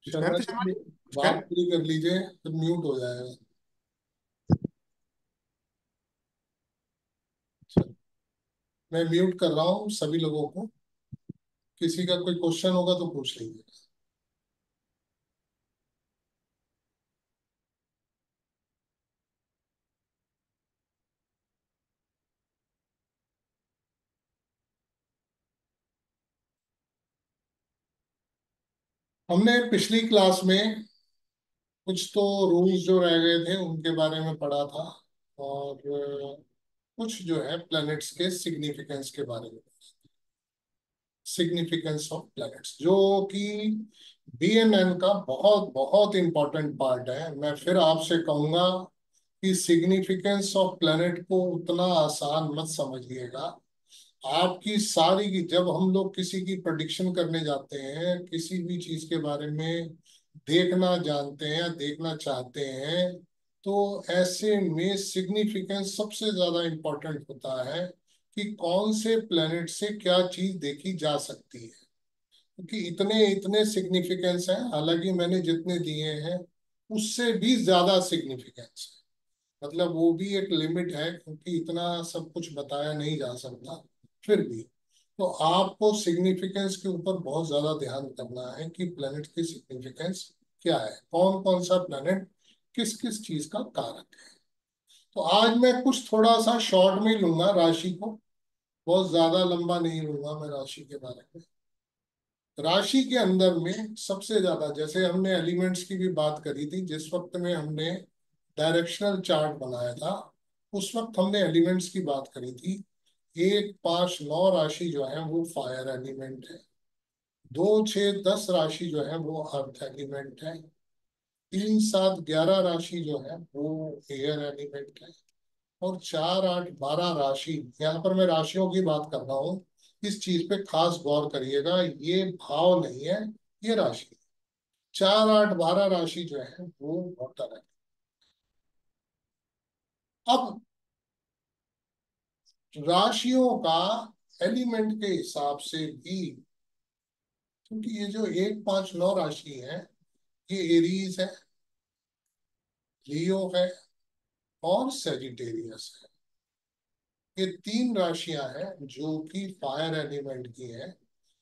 कुछ शर्मा कहते जी शर्मा अपनी जी कुछ कह। बात पूरी कर लीजिए, फिर म्यूट हो जाएगा। अच्छा, मैं म्यूट कर रहा हूँ सभी लोगों को। किसी का कोई क्वेश्चन होगा तो पूछ लीजिए। हमने पिछली क्लास में कुछ तो रूल्स जो रह गए थे उनके बारे में पढ़ा था, और कुछ जो है प्लैनेट्स के सिग्निफिकेंस के बारे में। सिग्निफिकेंस ऑफ प्लैनेट्स जो कि बीएनएन का बहुत बहुत इंपॉर्टेंट पार्ट है। मैं फिर आपसे कहूंगा कि सिग्निफिकेंस ऑफ प्लैनेट को उतना आसान मत समझिएगा। आपकी सारी की जब हम लोग किसी की प्रेडिक्शन करने जाते हैं, किसी भी चीज के बारे में देखना जानते हैं या देखना चाहते हैं, तो ऐसे में सिग्निफिकेंस सबसे ज्यादा इंपॉर्टेंट होता है कि कौन से प्लेनेट से क्या चीज देखी जा सकती है। क्योंकि इतने इतने सिग्निफिकेंस हैं, हालांकि मैंने जितने दिए हैं उससे भी ज्यादा सिग्निफिकेंस है। मतलब वो भी एक लिमिट है, क्योंकि इतना सब कुछ बताया नहीं जा सकता। फिर भी तो आपको सिग्निफिकेंस के ऊपर बहुत ज्यादा ध्यान करना है कि प्लेनेट की सिग्निफिकेंस क्या है, कौन कौन सा प्लेनेट किस किस चीज का कारक है। तो आज मैं कुछ थोड़ा सा शॉर्ट में ही लूंगा राशि को, बहुत ज्यादा लंबा नहीं लूंगा मैं राशि के बारे में। राशि के अंदर में सबसे ज्यादा, जैसे हमने एलिमेंट्स की भी बात करी थी जिस वक्त में हमने डायरेक्शनल चार्ट बनाया था, उस वक्त हमने एलिमेंट्स की बात करी थी। 1, 5, 9 राशि जो है वो फायर एलिमेंट है। 2, 6, 10 राशि जो है वो अर्थ एलिमेंट है। 3, 7, 11 राशि जो है वो एयर एलिमेंट है। और 4, 8, 12 राशि, यहाँ पर मैं राशियों की बात कर रहा हूँ। इस चीज पे खास गौर करिएगा, ये भाव नहीं है, ये राशि है। 4, 8, 12 राशि जो है वो वाटर है। अब राशियों का एलिमेंट के हिसाब से भी, क्योंकि ये जो 1, 5, 9 राशि है, ये एरीज है, लियो है और सेजिटेरियस है। ये तीन राशियां हैं जो कि फायर एलिमेंट की हैं।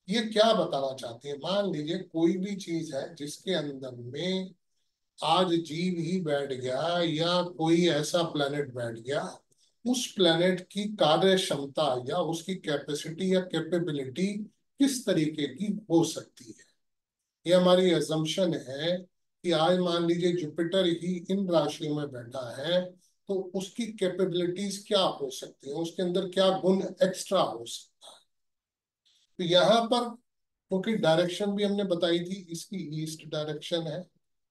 ये क्या बताना चाहती है? मान लीजिए कोई भी चीज है जिसके अंदर में आज जीव ही बैठ गया या कोई ऐसा प्लेनेट बैठ गया, उस प्लेनेट की कार्य क्षमता या उसकी कैपेसिटी या कैपेबिलिटी किस तरीके की हो सकती है। ये हमारी एजम्पशन है कि आज मान लीजिए जुपिटर ही इन राशियों में बैठा है, तो उसकी कैपेबिलिटीज क्या हो सकती है, उसके अंदर क्या गुण एक्स्ट्रा हो सकता है। तो यहाँ पर क्योंकि डायरेक्शन भी हमने बताई थी, इसकी ईस्ट डायरेक्शन है,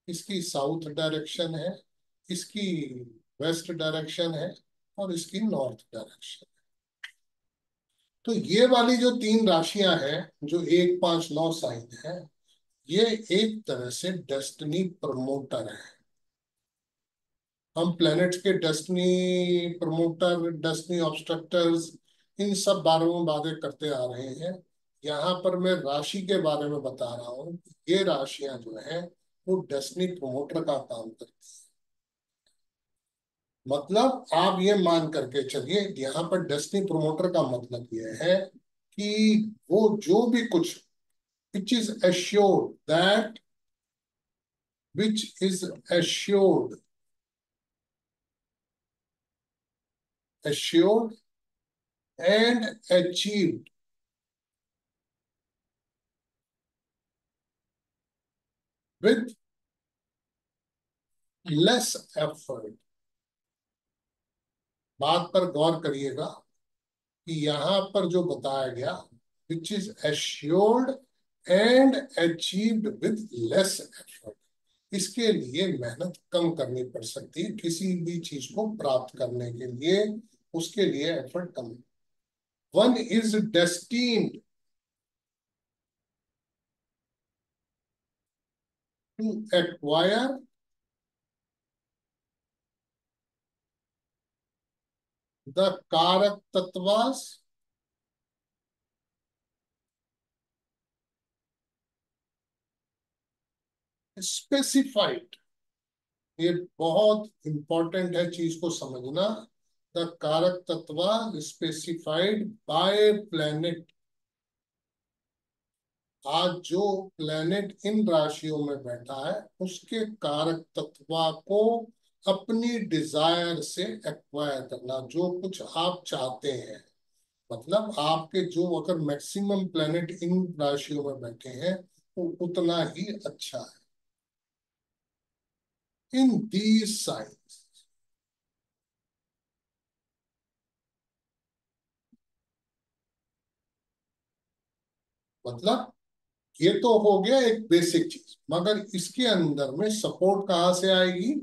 इसकी साउथ डायरेक्शन है, इसकी वेस्ट डायरेक्शन है और इसकी नॉर्थ डायरेक्शन। तो ये वाली जो तीन राशियां हैं, जो 1, 5, 9 साइन है, ये एक तरह से डेस्टिनी प्रमोटर है। हम प्लैनेट्स के डेस्टिनी प्रमोटर, डेस्टिनी ऑब्स्ट्रक्टर्स, इन सब बारे में बातें करते आ रहे हैं। यहाँ पर मैं राशि के बारे में बता रहा हूँ। ये राशियां जो है वो डेस्टिनी प्रमोटर का काम करती है। मतलब आप ये मान करके चलिए, यहाँ पर डेस्टिनी प्रमोटर का मतलब ये है कि वो जो भी कुछ, which is assured that, which is assured assured and achieved with less effort। बात पर गौर करिएगा कि यहां पर जो बताया गया, which is assured and achieved with less effort, इसके लिए मेहनत कम करनी पड़ सकती है। किसी भी चीज को प्राप्त करने के लिए उसके लिए एफर्ट कम। One is destined to acquire the कारक तत्वास स्पेसिफाइड, ये बहुत इंपॉर्टेंट है चीज को समझना। द कारक तत्व स्पेसिफाइड बाय प्लेनेट। आज जो प्लेनेट इन राशियों में बैठा है उसके कारक तत्व को अपनी डिजायर से एक्वायर करना, जो कुछ आप चाहते हैं। मतलब आपके जो अगर मैक्सिमम प्लेनेट इन राशियों में बैठे हैं वो उतना ही अच्छा है इन दीज साइंस। मतलब ये तो हो गया एक बेसिक चीज, मगर इसके अंदर में सपोर्ट कहाँ से आएगी।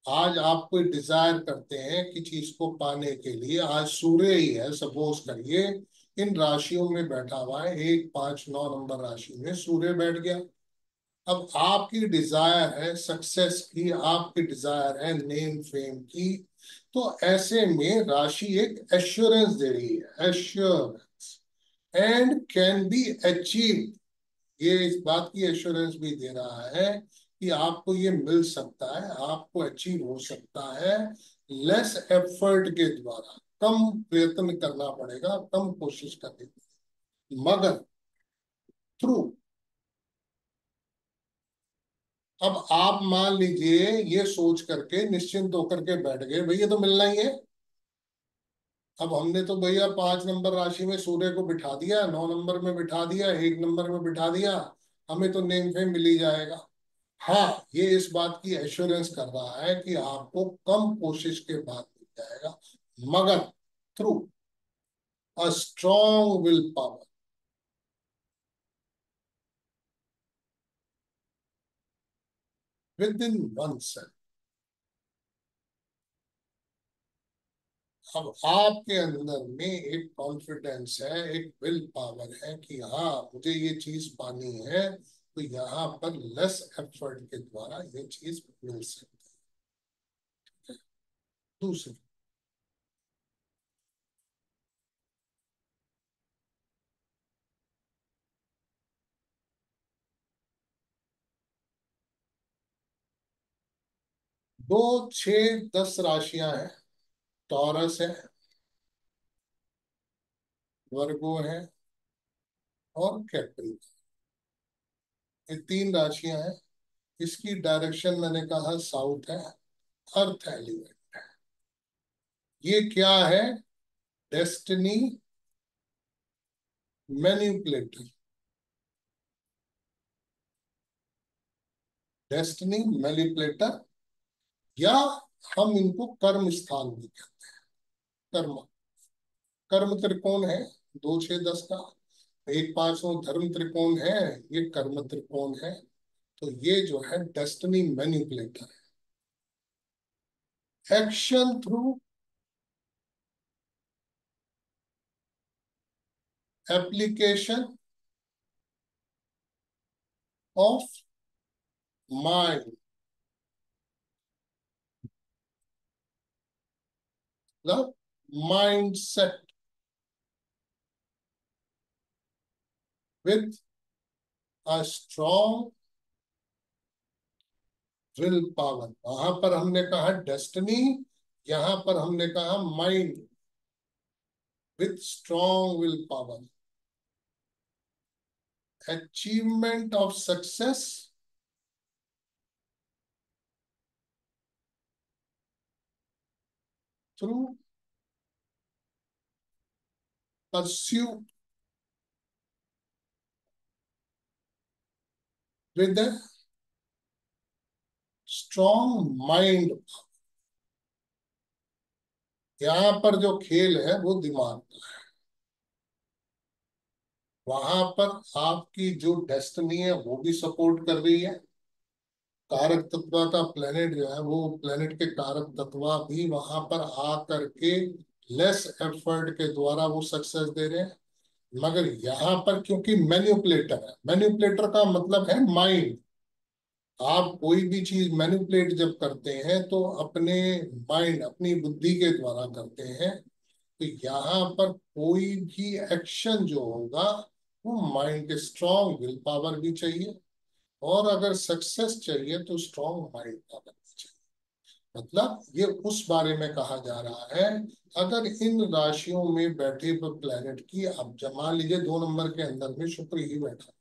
आज आप कोई डिजायर करते हैं कि चीज को पाने के लिए, आज सूर्य ही है सपोज करिए, इन राशियों में बैठा हुआ है, 1 5 9 नंबर राशि में सूर्य बैठ गया। अब आपकी डिजायर है सक्सेस की, आपकी डिजायर है नेम फेम की, तो ऐसे में राशि एक एश्योरेंस दे रही है, assurance, and can be achieve. ये इस बात की एश्योरेंस भी दे रहा है कि आपको ये मिल सकता है, आपको अचीव हो सकता है लेस एफर्ट के द्वारा, कम प्रयत्न करना पड़ेगा, कम कोशिश करनी पड़ेगी, मगर थ्रू। अब आप मान लीजिए ये सोच करके निश्चिंत होकर के बैठ गए भाई ये तो मिलना ही है। अब हमने तो भैया 5 नंबर राशि में सूर्य को बिठा दिया, 9 नंबर में बिठा दिया, 1 नंबर में बिठा दिया, हमें तो नेम फेम मिल ही जाएगा। हाँ, ये इस बात की एश्योरेंस कर रहा है कि आपको कम कोशिश के बाद मिल जाएगा, मगर through a strong will power with in one self. अब आपके अंदर में एक कॉन्फिडेंस है, एक विल पावर है कि हाँ मुझे ये चीज पानी है, तो यहाँ पर लेस एफर्ट के द्वारा ये चीज मिल सकती है। दूसरी, 2 6 10 राशियां हैं। टॉरस है, वर्गो है, और कैप्री। ये 3 राशियां हैं। इसकी डायरेक्शन मैंने कहा साउथ है, अर्थ एलिमेंट। ये क्या है, डेस्टिनी मैनिपुलेटर, डेस्टिनी मैनिपुलेटर, या हम इनको कर्म स्थान भी कहते हैं। कर्म, कर्म त्रिकोण है 2 6 10 का, 1 5 9 धर्म त्रिकोण है, ये कर्म त्रिकोण है। तो ये जो है डेस्टिनी मैनिपुलेटर है, action through application of mind, मतलब mind set with a strong will power. वहां पर हमने कहा डेस्टिनी, यहां पर हमने कहा mind with strong will power, achievement of success through pursue with strong mind. यहाँ पर जो खेल है वो दिमाग का है। वहां पर आपकी जो डेस्टिनी है वो भी सपोर्ट कर रही है। कारक तत्व का प्लेनेट जो है वो प्लेनेट के कारक तत्व भी वहां पर आ करके लेस एफर्ट के द्वारा वो सक्सेस दे रहे हैं। मगर यहाँ पर क्योंकि मैन्युपुलेटर है, मैन्युपुलेटर का मतलब है माइंड। आप कोई भी चीज मैनिपुलेट जब करते हैं तो अपने माइंड, अपनी बुद्धि के द्वारा करते हैं। तो यहाँ पर कोई भी एक्शन जो होगा वो माइंड के स्ट्रॉन्ग विल पावर भी चाहिए, और अगर सक्सेस चाहिए तो स्ट्रॉन्ग माइंड का बनना चाहिए। मतलब ये उस बारे में कहा जा रहा है, अगर इन राशियों में बैठे हुए प्लेनेट की, अब जमा लीजिए 2 नंबर के अंदर में शुक्र ही बैठा,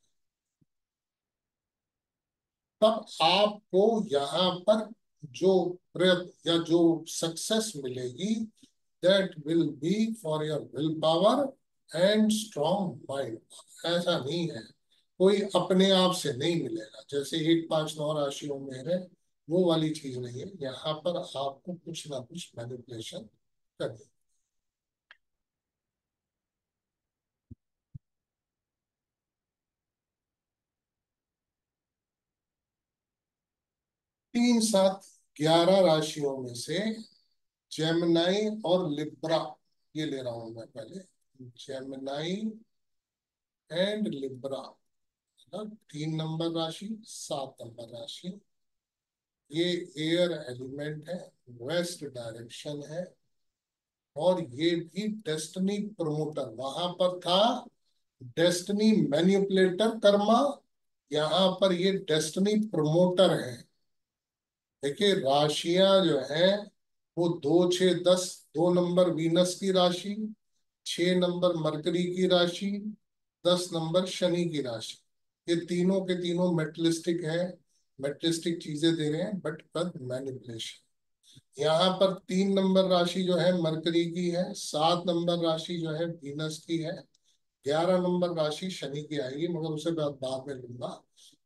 तब आपको यहाँ पर जो प्रयत्न या जो सक्सेस मिलेगी, that will be for your will power and strong mind. ऐसा नहीं है, कोई अपने आप से नहीं मिलेगा जैसे 1 5 9 राशियों में है, वो वाली चीज नहीं है। यहाँ पर आपको कुछ ना कुछ मैनिपुलेशन करनी। 3 7 11 राशियों में से जेमिनाई और लिब्रा, ये ले रहा हूं मैं पहले। जेमिनाई एंड लिब्रा, 3 नंबर राशि, 7 नंबर राशि, ये एयर एलिमेंट है, वेस्ट डायरेक्शन है, और ये भी डेस्टिनी प्रमोटर। वहां पर था डेस्टिनी मैनिपुलेटर कर्मा, यहाँ पर ये डेस्टिनी प्रमोटर है। देखिए राशियां जो है वो 2 6 10, 2 नंबर वीनस की राशि, 6 नंबर मरकरी की राशि, 10 नंबर शनि की राशि, ये तीनों के तीनों मेटलिस्टिक है, मेटलिस्टिक चीजें दे रहे हैं बट विद मैनिपुलेशन। यहाँ पर 3 नंबर राशि जो है मरकरी की है, 7 नंबर राशि जो है वीनस की है, 11 नंबर राशि शनि की आएगी, मगर उसे बाद बाद में लूंगा।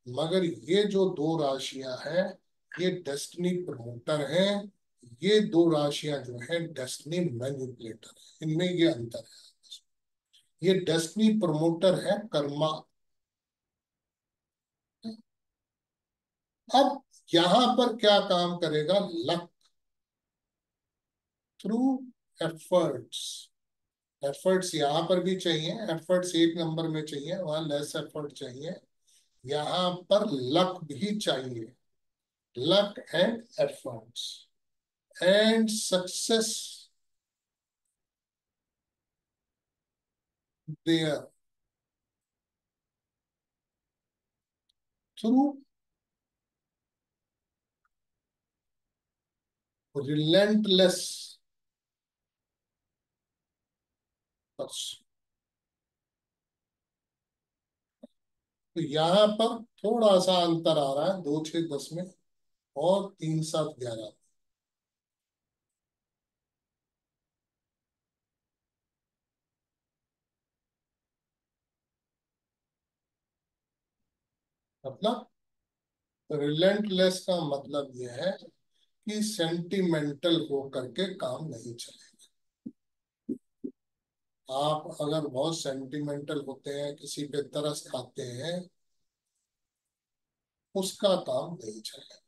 मगर ये जो 2 राशियां हैं ये डेस्टिनी प्रमोटर हैं, ये 2 राशियां जो है डेस्टिनी मैनिपुलेटर है, इनमें ये अंतर है। ये डेस्टिनी प्रमोटर है कर्मा। अब यहां पर क्या काम करेगा, लक थ्रू एफर्ट्स। एफर्ट्स यहाँ पर भी चाहिए, एफर्ट्स 1 नंबर में चाहिए, वहां लेस एफर्ट चाहिए। यहाँ पर लक भी चाहिए, luck and efforts and success there through relentless pursuit. तो यहाँ पर थोड़ा सा अंतर आ रहा है 2 6 10 में और 3 7 11। मतलब रिलेंटलेस का मतलब यह है कि सेंटिमेंटल हो करके काम नहीं चले। आप अगर बहुत सेंटिमेंटल होते हैं, किसी पे तरस खाते हैं, उसका काम नहीं चलेगा।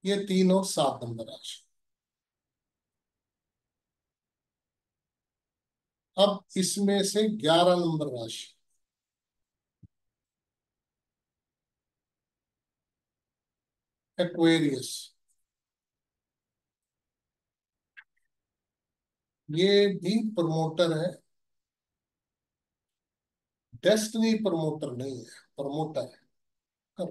ये 3 और 7 नंबर राशि। अब इसमें से 11 नंबर राशि एक्वेरियस, ये भी प्रमोटर है, डेस्टिनी प्रमोटर नहीं है, प्रमोटर है।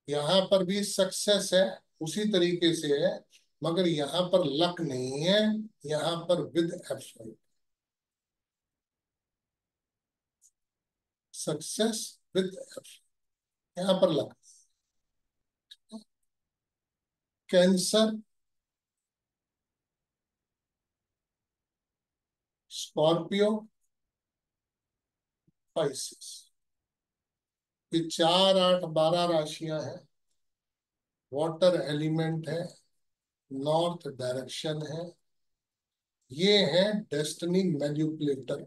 यहाँ पर भी सक्सेस है, उसी तरीके से है, मगर यहाँ पर लक नहीं है, यहाँ पर with effort. Success with effort, यहाँ पर लक। कैंसर, स्कॉर्पियो, पाइसेस, ये 4 8 12 राशियां हैं, वाटर एलिमेंट है, नॉर्थ डायरेक्शन है, ये है डेस्टिनी मैनिपुलेटर।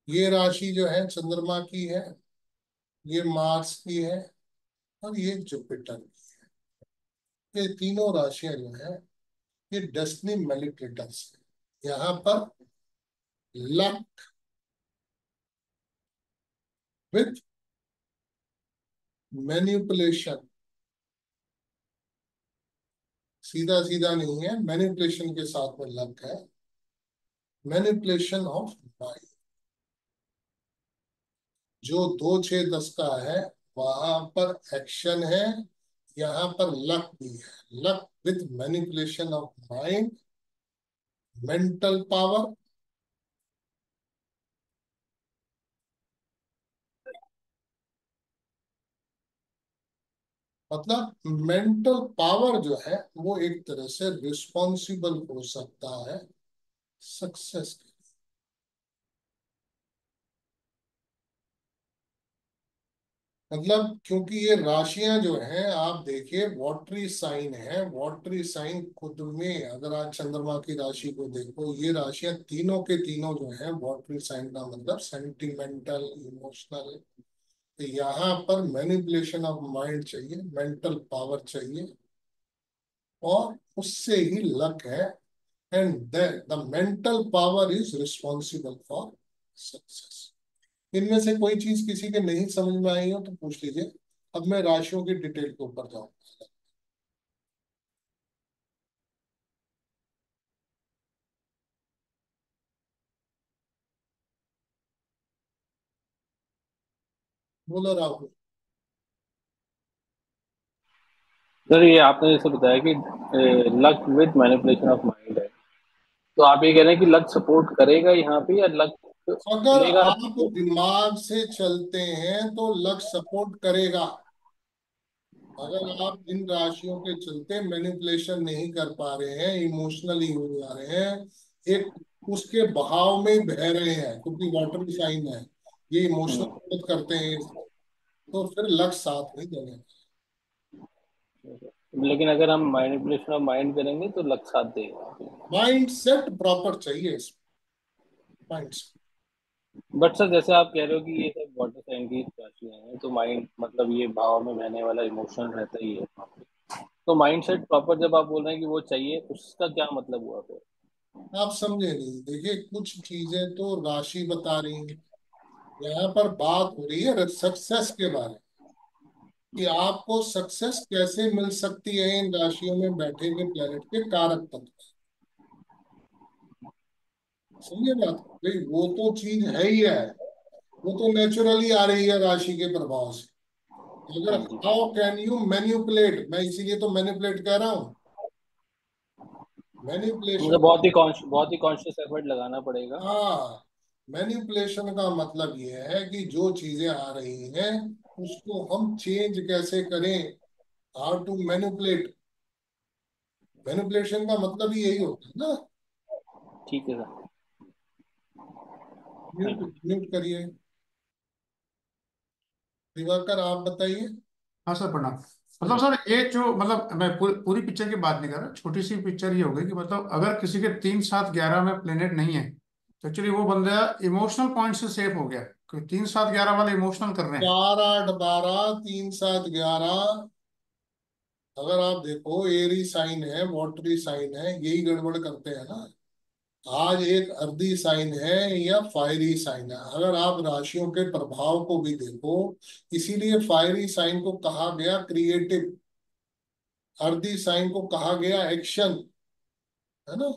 ये राशि जो है चंद्रमा की है, ये मार्स की है, और ये जुपिटर की। ये तीनों राशियां जो है ये डेस्टिनी मैनिपुलेटर्स है। यहाँ पर लक विथ मैनिपुलेशन सीधा सीधा नहीं है, मैनिपुलेशन के साथ में लक है। Manipulation of mind. जो 2 6 10 का है वहां पर एक्शन है, यहाँ पर लक भी है। Luck with manipulation of mind, mental power. मतलब मेंटल पावर जो है वो एक तरह से रिस्पॉन्सिबल हो सकता है सक्सेस के। मतलब क्योंकि ये राशियां जो हैं, आप देखिए वाटरी साइन है। वाटरी साइन खुद में, अगर आज चंद्रमा की राशि को देखो, ये राशियां तीनों के तीनों जो हैं वाटरी साइन का मतलब सेंटिमेंटल, इमोशनल। तो यहाँ पर मैनिपुलेशन ऑफ माइंड चाहिए, मेंटल पावर चाहिए, और उससे ही लक है। And the mental power is responsible for success. इनमें से कोई चीज किसी के नहीं समझ में आई हो तो पूछ लीजिए। अब मैं राशियों की डिटेल के ऊपर जाऊंगा। बोलो राहुल। सर ये आपने जैसे बताया कि luck with manipulation of mind है, तो आप ये कह रहे हैं कि लक सपोर्ट करेगा यहाँ पे या लक अगर लेगा आप आपको? दिमाग से चलते हैं तो लक सपोर्ट करेगा। अगर आप इन राशियों के चलते मैनिपुलेशन नहीं कर पा रहे हैं, इमोशनली हो जा रहे हैं, एक उसके बहाव में बह रहे हैं, क्योंकि वाटर साइन है, ये इमोशनल हम्म, मदद करते हैं, तो फिर लक साथ नहीं देने। लेकिन अगर हम मैनिपुलेशन ऑफ माइंड करेंगे तो लक साथ देगा। माइंड सेट प्रॉपर चाहिए इसमें। माइंड। बट सर जैसे आप कह रहे हो कि ये सब वाटर साइन की राशियां हैं, तो माइंड मतलब ये भाव में बहने वाला इमोशन रहता ही है वहाँ पे। तो माइंड सेट प्रॉपर जब आप बोल रहे हैं कि वो चाहिए, उसका क्या मतलब हुआ फिर? आप समझे नहीं। देखिए, कुछ चीजें तो राशि बता रही हैं, यहाँ पर बात हो रही है सक्सेस के बारे में, कि आपको सक्सेस कैसे मिल सकती है इन राशियों में बैठे हुए प्लेनेट के कारक तत्व। समझे बात? भाई वो तो चीज है ही है, वो तो नेचुरली आ रही है राशि के प्रभाव से। अगर हाँ जी। हाउ कैन यू मैन्युपुलेट, मैं इसीलिए तो मैन्युपुलेट कह रहा हूँ। मतलब मैन्युपुलेशन। बहुत ही कॉन्शियस एफर्ट लगाना पड़ेगा। हाँ, मैनिपुलेशन का मतलब ये है कि जो चीजें आ रही हैं उसको हम चेंज कैसे करें। How to manipulate. मैनिपुलेशन का मतलब ही यही होता है ना। ठीक है sir. Mute thank you. Mute करिए। दिवाकर आप बताइए। हाँ सर, प्रणाम। मतलब सर, ये जो मतलब मैं पूरी पिक्चर की बात नहीं कर रहा, छोटी सी पिक्चर ये हो गई कि मतलब अगर किसी के 3 7 11 में प्लेनेट नहीं है तो एक्चुअली वो बंदा इमोशनल पॉइंट से सेफ हो गया, क्योंकि 3 7 11 वाले इमोशनल कर रहे हैं। 4 8 12 3 7 11। अगर आप देखो, एरी साइन है, वाटरी साइन है, यही गड़बड़ करते हैं ना। आज एक अर्दी साइन है या फायरी साइन है, अगर आप राशियों के प्रभाव को भी देखो। इसीलिए फायरी साइन को कहा गया क्रिएटिव, अर्दी साइन को कहा गया एक्शन, है ना।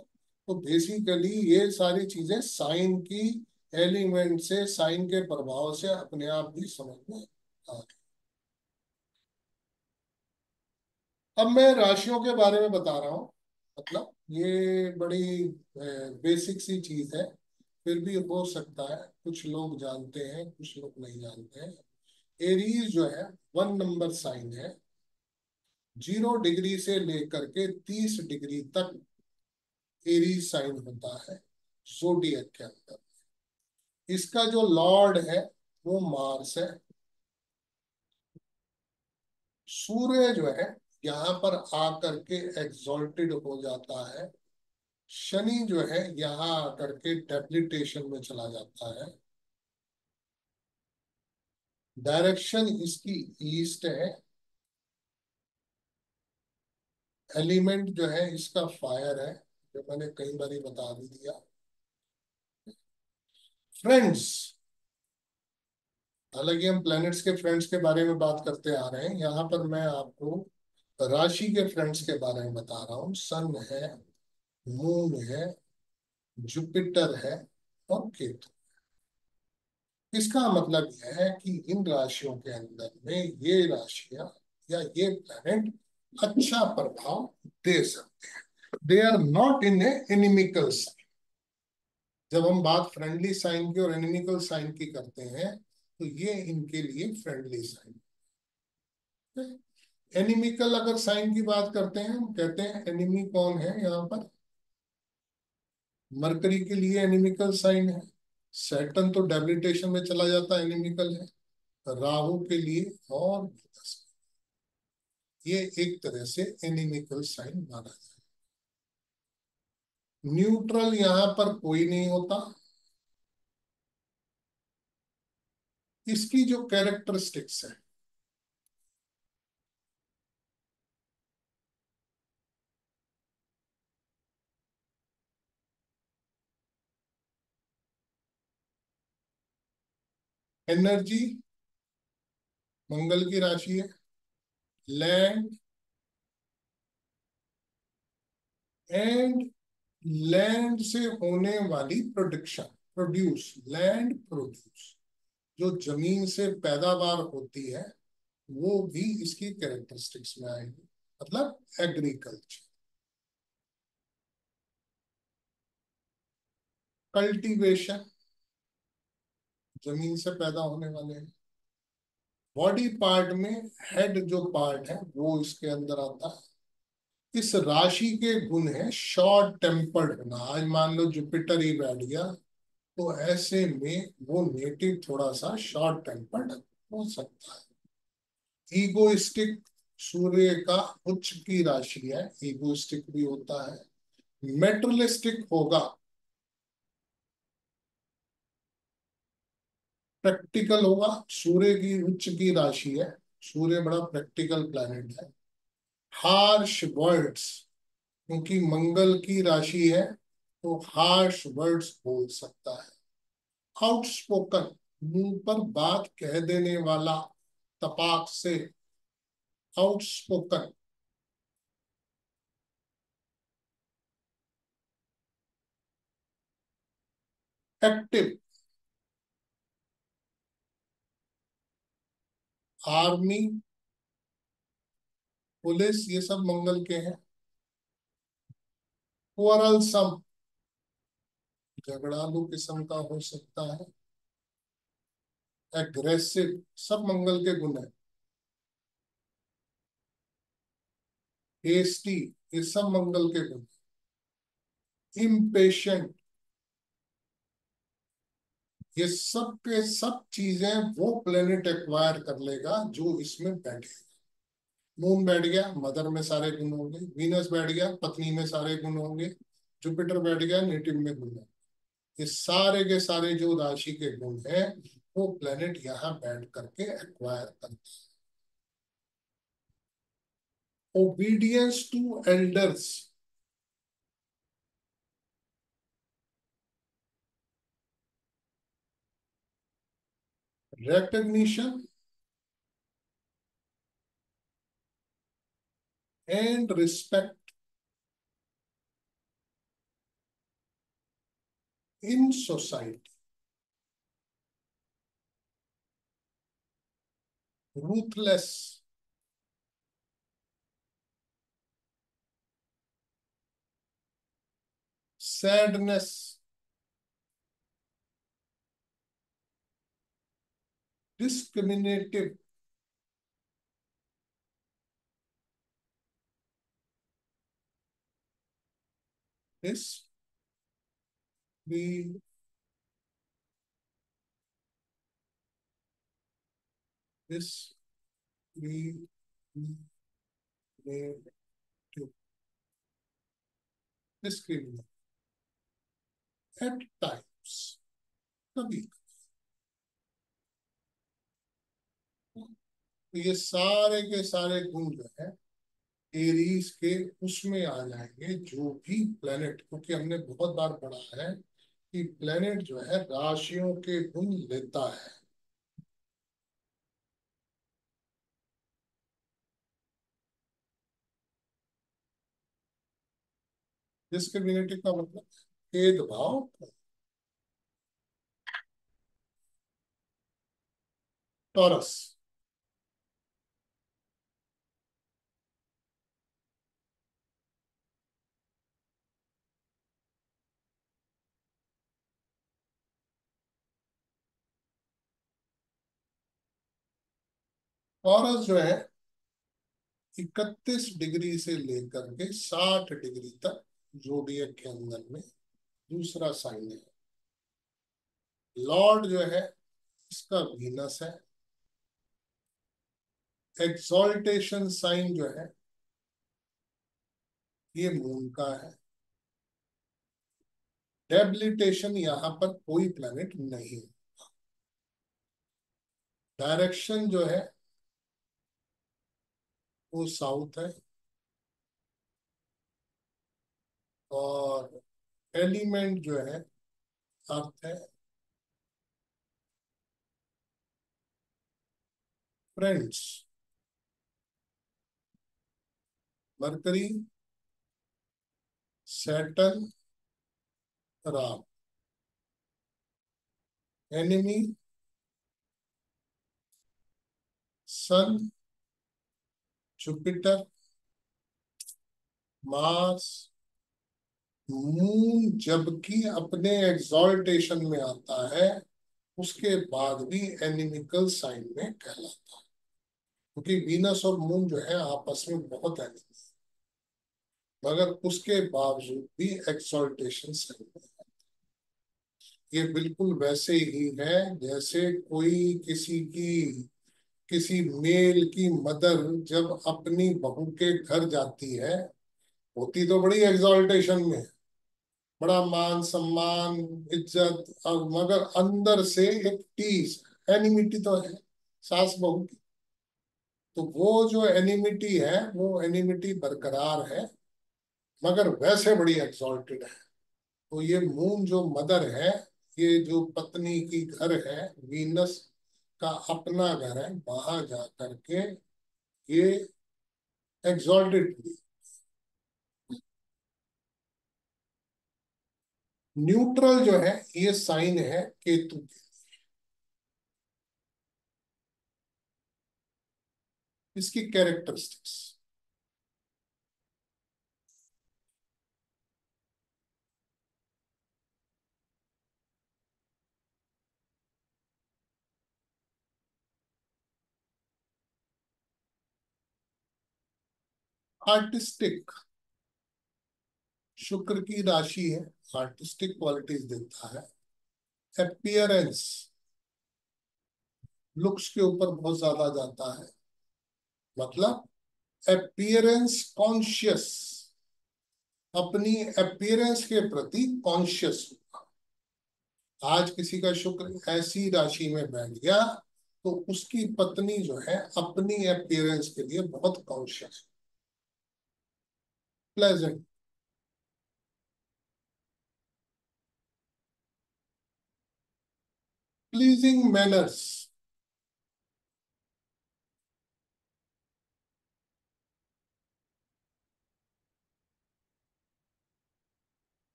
तो बेसिकली ये सारी चीजें साइन की एलिमेंट से, साइन के प्रभाव से अपने आप भी समझ में आ गई। अब मैं राशियों के बारे में बता रहा हूँ। मतलब ये बड़ी बेसिक सी चीज है, फिर भी हो सकता है कुछ लोग जानते हैं कुछ लोग नहीं जानते हैं। एरीज जो है 1 नंबर साइन है। 0 डिग्री से लेकर के 30 डिग्री तक एरीज साइन होता है जोडिएक के अंदर। इसका जो लॉर्ड है वो मार्स है। सूर्य जो है यहाँ पर आकर के एग्जॉल्टेड हो जाता है। शनि जो है यहाँ आकर के डेबिलिटेशन में चला जाता है। डायरेक्शन इसकी ईस्ट है। एलिमेंट जो है इसका फायर है, जो मैंने कई बार बता भी दिया। फ्रेंड्स, हालांकि हम प्लैनेट्स के फ्रेंड्स के बारे में बात करते आ रहे हैं, यहाँ पर मैं आपको राशि के फ्रेंड्स के बारे में बता रहा हूँ। सन है, मून है, जुपिटर है और केतु। इसका मतलब यह है कि इन राशियों के अंदर में ये राशियां या ये प्लैनेट अच्छा प्रभाव दे सकते हैं। They are not in a inimical sign. जब हम बात फ्रेंडली साइन की और एनिमिकल साइन की करते हैं तो ये इनके लिए फ्रेंडली साइन। एनिमिकल अगर साइन की बात करते हैं, हम कहते हैं एनिमी कौन है यहाँ पर? मरकरी के लिए एनिमिकल साइन है। सैटर्न तो डेबिलिटेशन में चला जाता है, एनिमिकल है। राहु के लिए और venus, ये एक तरह से एनिमिकल साइन माना जाए। न्यूट्रल यहां पर कोई नहीं होता। इसकी जो कैरेक्टरिस्टिक्स है, एनर्जी मंगल की राशि है। लैंड एंड लैंड से होने वाली प्रोडक्शन, प्रोड्यूस, लैंड प्रोड्यूस, जो जमीन से पैदावार होती है वो भी इसकी कैरेक्टरिस्टिक्स में आएगी, मतलब एग्रीकल्चर। कल्टीवेशन, जमीन से पैदा होने वाले हैं। बॉडी पार्ट में हेड जो पार्ट है वो इसके अंदर आता है। इस राशि के गुण है शॉर्ट टेम्पर्ड होना। आज मान लो जुपिटर ही बैठ गया तो ऐसे में वो नेटिव थोड़ा सा शॉर्ट टेम्पर्ड हो सकता है। ईगोइस्टिक, सूर्य का उच्च की राशि है, ईगोइस्टिक भी होता है। मेटरलिस्टिक होगा, प्रैक्टिकल होगा। सूर्य की उच्च की राशि है, सूर्य बड़ा प्रैक्टिकल प्लैनेट है। हार्श वर्ड्स, क्योंकि मंगल की राशि है तो हार्श वर्ड्स बोल सकता है। आउटस्पोकन, मुंह पर बात कह देने वाला, तपाक से। आउटस्पोकन। एक्टिव, आर्मी, पुलिस, ये सब मंगल के हैं। क्वारलसम, झगड़ालू किस्म का हो सकता है। एग्रेसिव, सब मंगल के गुण है। हेस्टी, ये सब मंगल के गुण। इम्पेशेंट, ये सब के सब चीजें वो प्लेनेट एक्वायर कर लेगा जो इसमें बैठेगा। मून बैठ गया, मदर में सारे गुण होंगे। वीनस बैठ गया, पत्नी में सारे गुण होंगे। जुपिटर बैठ गया, नेटिव में गुण है। ये सारे के सारे जो राशि के गुण हैं वो प्लेनेट यहाँ बैठ करके एक्वायर करते हैं। Obedience to elders, recognition and respect in society, ruthless, sadness, discriminative, this be this be discriminate at times, कभी। तो ये सारे के सारे गुण जो है एरीज के उसमें आ जाएंगे, जो भी प्लेनेट, क्योंकि हमने बहुत बार पढ़ा है कि प्लेनेट जो है राशियों के गुण लेता है। डिस्क्रिमिनेटिव का मतलब भेदभाव। टॉरस, टॉरस जो है 31 डिग्री से लेकर के 60 डिग्री तक जोडियक के अंदर में दूसरा साइन है। लॉर्ड जो है इसका वीनस है। एक्सॉल्टेशन साइन जो है ये मून का है। डेबिलिटेशन यहां पर कोई प्लैनेट नहीं। डायरेक्शन जो है वो साउथ है। और एलिमेंट जो है अर्थ है। Friends, Mercury, Saturn, Rahu. Enemy Sun, Jupiter, Mars, Moon जबकि अपने एग्जॉल्टेशन में आता है उसके बाद भी एनिमिकल साइन में कहलाता है, क्योंकि वीनस और मून जो है आपस में बहुत एनिमी, मगर उसके बावजूद भी एक्सॉल्टेशन साइन में है। ये बिल्कुल वैसे ही है जैसे कोई किसी मेल की मदर जब अपनी बहू के घर जाती है, होती तो बड़ी एग्जॉल्टेशन में, बड़ा मान सम्मान, इज्जत, और मगर अंदर से एक टीस, एनिमिटी तो है सास बहू की। तो वो जो एनिमिटी है वो एनिमिटी बरकरार है, मगर वैसे बड़ी एक्सॉल्टेड है। तो ये मून जो मदर है, ये जो पत्नी की घर है, वीनस का अपना घर है, वहां जा करके ये एग्जॉल्टेड हुई। न्यूट्रल जो है ये साइन है केतु की। इसकी कैरेक्टरिस्टिक्स, आर्टिस्टिक, शुक्र की राशि है, आर्टिस्टिक क्वालिटीज देता है। अपीयरेंस, लुक्स के ऊपर बहुत ज्यादा जाता है, मतलब अपीयरेंस कॉन्शियस, अपनी अपीयरेंस के प्रति कॉन्शियस। आज किसी का शुक्र ऐसी राशि में बैठ गया तो उसकी पत्नी जो है अपनी अपीयरेंस के लिए बहुत conscious, pleasant, pleasing manners,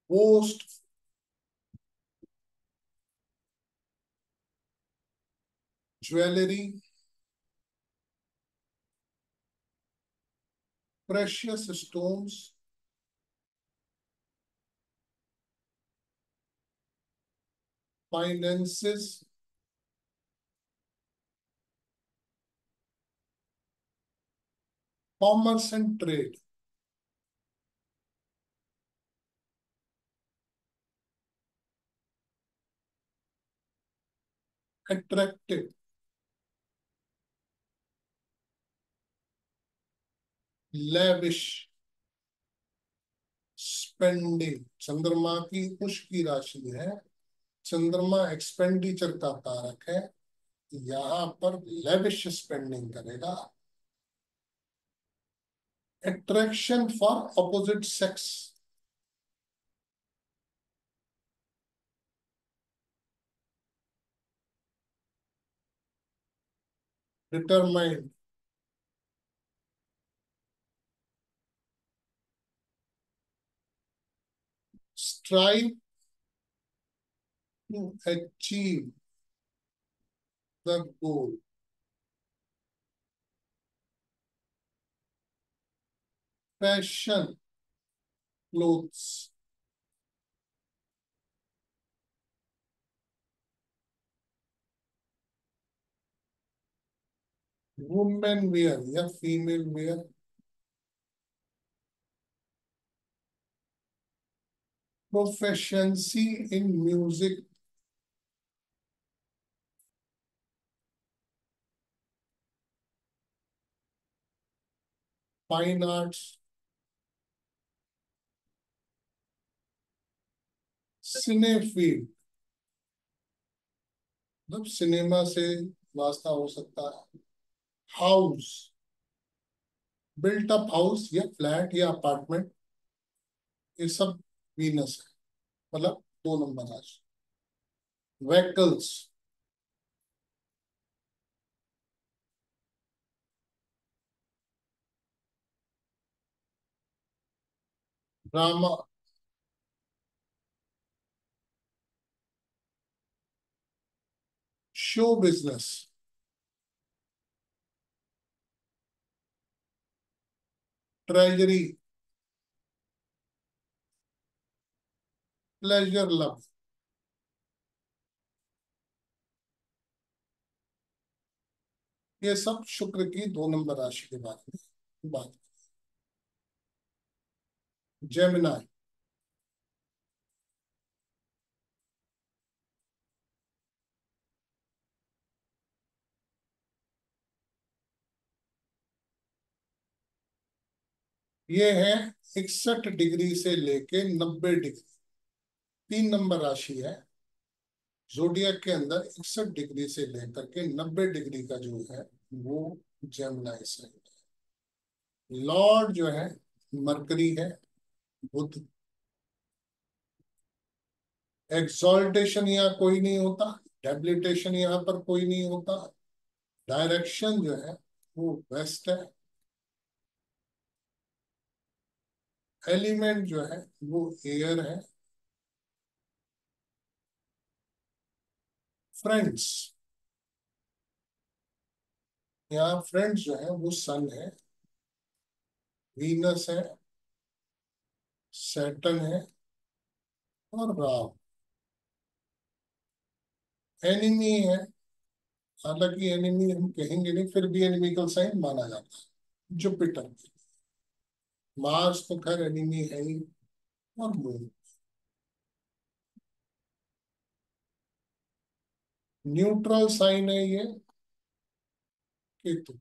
post, jewellery, precious stones, finances, commerce and trade, attractive, lavish, spending. चंद्रमा की उष की राशि है, चंद्रमा एक्सपेंडिचर का कारक है, यहाँ पर लेविश स्पेंडिंग करेगा। Attraction for opposite sex, determined, strive to achieve the goal. Fashion clothes. Women wear या female wear. Proficiency in music. Fine arts. Cine field मतलब सिनेमा से वास्ता हो सकता है. हाउस. बिल्ट अप हाउस या फ्लैट या अपार्टमेंट, ये सब वीनस है, मतलब 2 नंबर राशि. Vehicles. Drama. Show business. Treasury. Pleasure love. ये सब शुक्र की 2 नंबर राशि के बारे में बात. जेमिनाई. ये है 61 डिग्री से लेके 90 डिग्री. 3 नंबर राशि है. जोडियक के अंदर 61 डिग्री से लेकर के 90 डिग्री का जो है वो जेमिनाई साइन है. लॉर्ड जो है मरकरी है, बुध. एक्सॉल्टेशन यहाँ कोई नहीं होता, डेबिलिटेशन यहाँ पर कोई नहीं होता. डायरेक्शन जो है वो वेस्ट है. एलिमेंट जो है वो एयर है. फ्रेंड्स, यहाँ फ्रेंड्स जो है वो सन है, वीनस है, सैटर्न है और राहु. एनिमी है, हालांकि एनिमी हम कहेंगे नहीं, फिर भी एनिमिकल साइन माना जाता है. जुपिटर. मार्स तो खैर एनिमी है ही. और मून. न्यूट्रल साइन है ये केतु.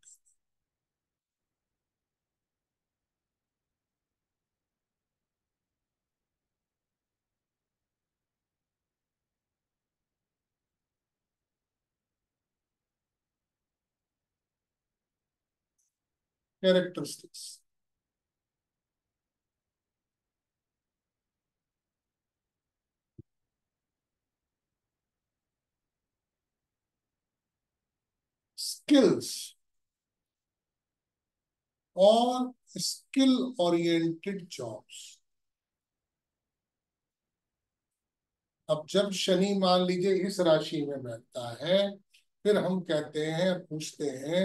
कैरेक्टरिस्टिक्स. स्किल्स और स्किल ओरिएंटेड जॉब्स. अब जब शनि मान लीजिए इस राशि में बैठता है, फिर हम कहते हैं, पूछते हैं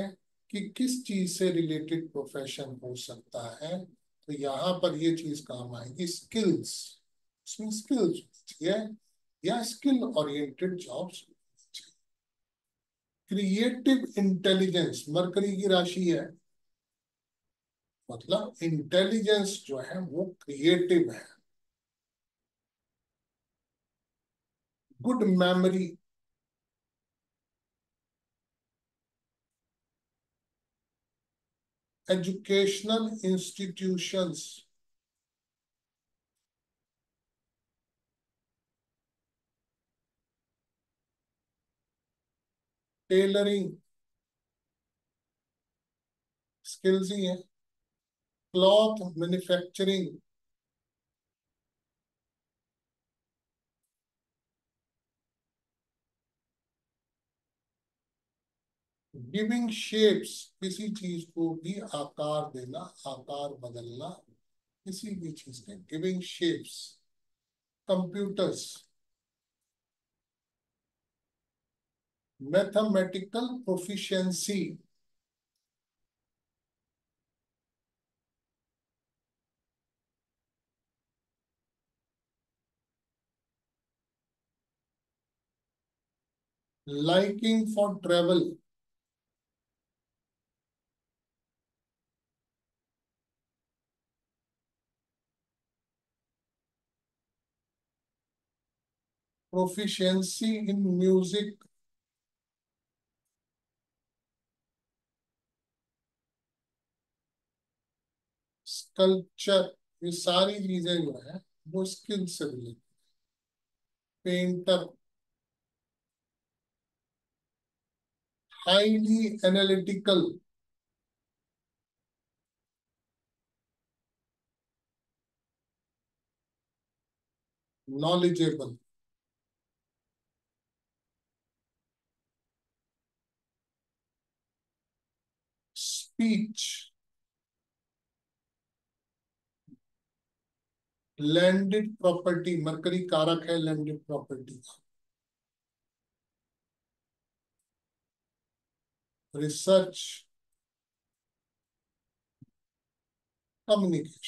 कि किस चीज से रिलेटेड प्रोफेशन हो सकता है, तो यहाँ पर ये चीज काम आएगी, स्किल्स. इसमें स्किल्स है या skill oriented jobs. Creative intelligence mercury की राशि है, मतलब इंटेलिजेंस जो है वो क्रिएटिव है. Good memory. Educational institutions. Tailoring skills ही है. Cloth manufacturing. गिविंग शेप्स, किसी चीज को भी आकार देना, आकार बदलना, किसी भी चीज के giving shapes. Computers, mathematical proficiency, liking for travel, proficiency in music, sculpture, ये सारी चीजें जो है वो स्किल से related. Painter, highly analytical, knowledgeable, speech, landed property, mercury कारक है लैंडेड प्रॉपर्टी का, रिसर्च, कम्युनिकेशन।